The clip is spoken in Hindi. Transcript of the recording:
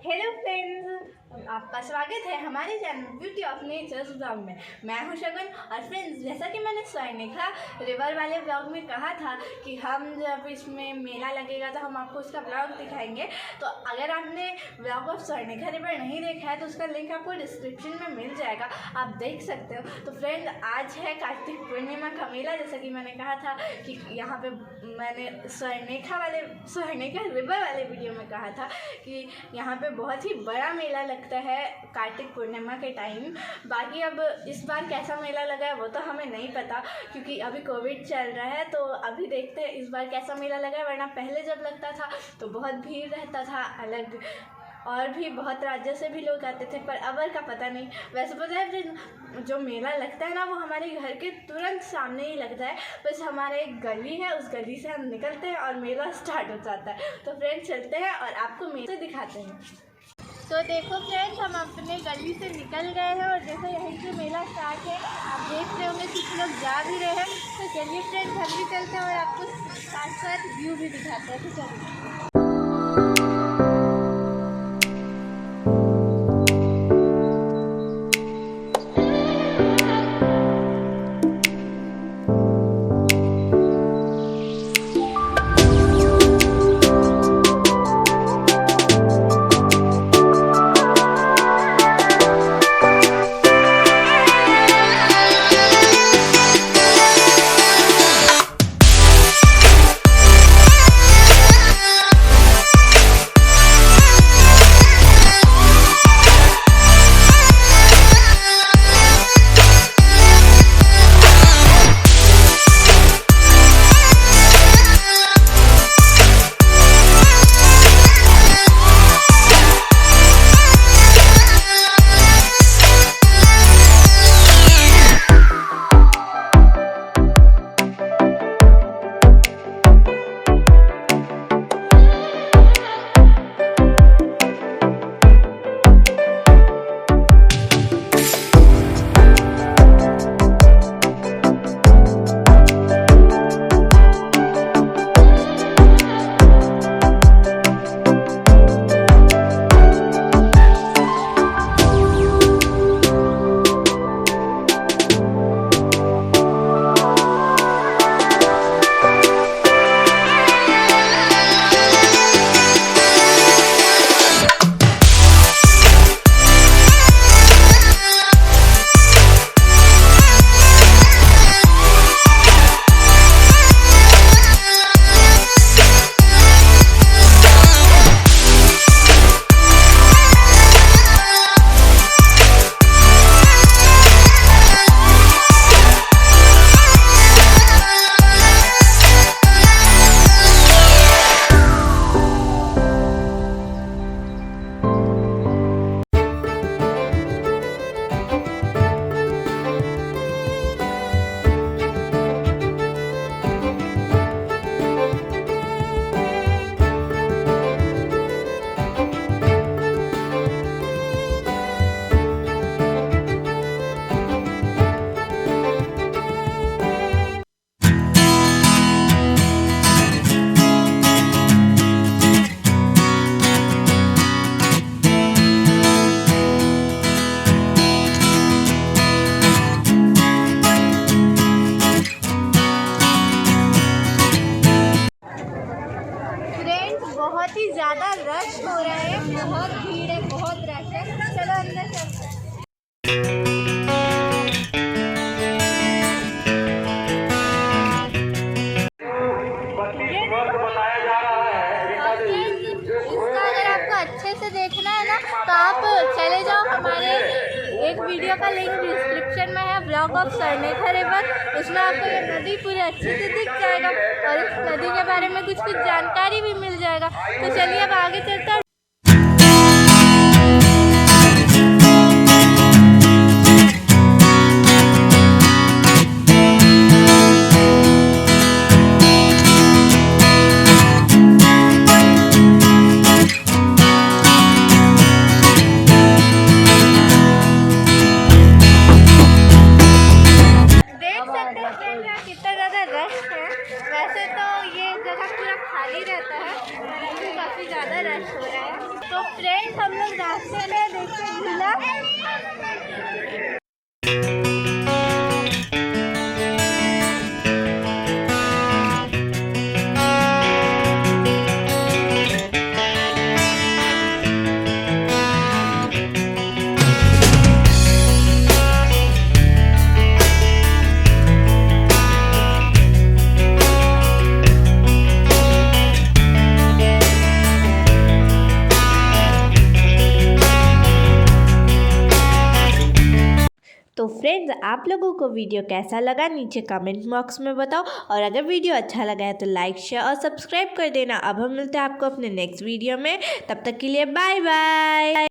हेलो फ्रेंड्स, आपका स्वागत है हमारे channel beauty of nature's blog में। मैं हूं शगुन। और फ्रेंड्स, जैसा कि मैंने स्वर्णिका रिवर वाले ब्लॉग में कहा था कि हम जब इसमें मेला लगेगा तो हम आपको उसका ब्लॉग दिखाएंगे। तो अगर आपने ब्लॉग ऑफ स्वर्णिका रिवर नहीं देखा है तो उसका लिंक आपको डिस्क्रिप्शन में मिल जाएगा, आप देख सकते हो। तो फ्रेंड, आज है कार्तिक पूर्णिमा का मेला। जैसा कि मैंने कहा था कि यहाँ पे मैंने स्वर्णिका रिवर वाले वीडियो में कहा था कि यहाँ पे बहुत ही बड़ा मेला लगता है कार्तिक पूर्णिमा के टाइम। बाकी अब इस बार कैसा मेला लगा है वो तो हमें नहीं पता, क्योंकि अभी कोविड चल रहा है। तो अभी देखते हैं इस बार कैसा मेला लगा है। वरना पहले जब लगता था तो बहुत भीड़ रहता था, अलग और भी बहुत राज्यों से भी लोग आते थे, पर अब का पता नहीं। वैसे पता है फिर जो मेला लगता है ना, वो हमारे घर के तुरंत सामने ही लगता है। बस हमारे एक गली है, उस गली से हम निकलते हैं और मेला स्टार्ट हो जाता है। तो फ्रेंड्स, चलते हैं और आपको मेला दिखाते हैं। तो देखो फ्रेंड्स, हम अपने गली से निकल गए हैं और देखो यहीं से मेला स्टार्ट है। आप देख रहे होंगे कुछ लोग जा भी रहे हैं। तो चलिए फ्रेंड्स, हम भी चलते हैं और आपको साथ साथ व्यू भी दिखाते हैं। तो चलिए। बहुत ही ज़्यादा रश हो रहा है, बहुत भीड़ है, बहुत रश है। चलो अंदर चलते हैं। इसका अगर आपको अच्छे से देखना है ना तो आप चले जाओ, हमारे एक वीडियो का लिंक डिस्क्रिप्शन में है, ब्लॉग ऑफ स्वर्णिका रिवर। उसमें आपको ये नदी पूरे अच्छे से दिख जाएगा और इस नदी के बारे में कुछ जानकारी भी मिल जाएगा। तो चलिए अब आगे चलते हैं। कितना ज़्यादा रश है। वैसे तो ये जगह पूरा खाली रहता है, काफ़ी ज़्यादा रश हो रहा है। फ्रेंड्स हम लोग रास्ते में देखते झूला तो फ्रेंड्स आप लोगों को वीडियो कैसा लगा नीचे कमेंट बॉक्स में बताओ और अगर वीडियो अच्छा लगा है तो लाइक शेयर और सब्सक्राइब कर देना। अब हम मिलते हैं आपको अपने नेक्स्ट वीडियो में, तब तक के लिए बाय बाय।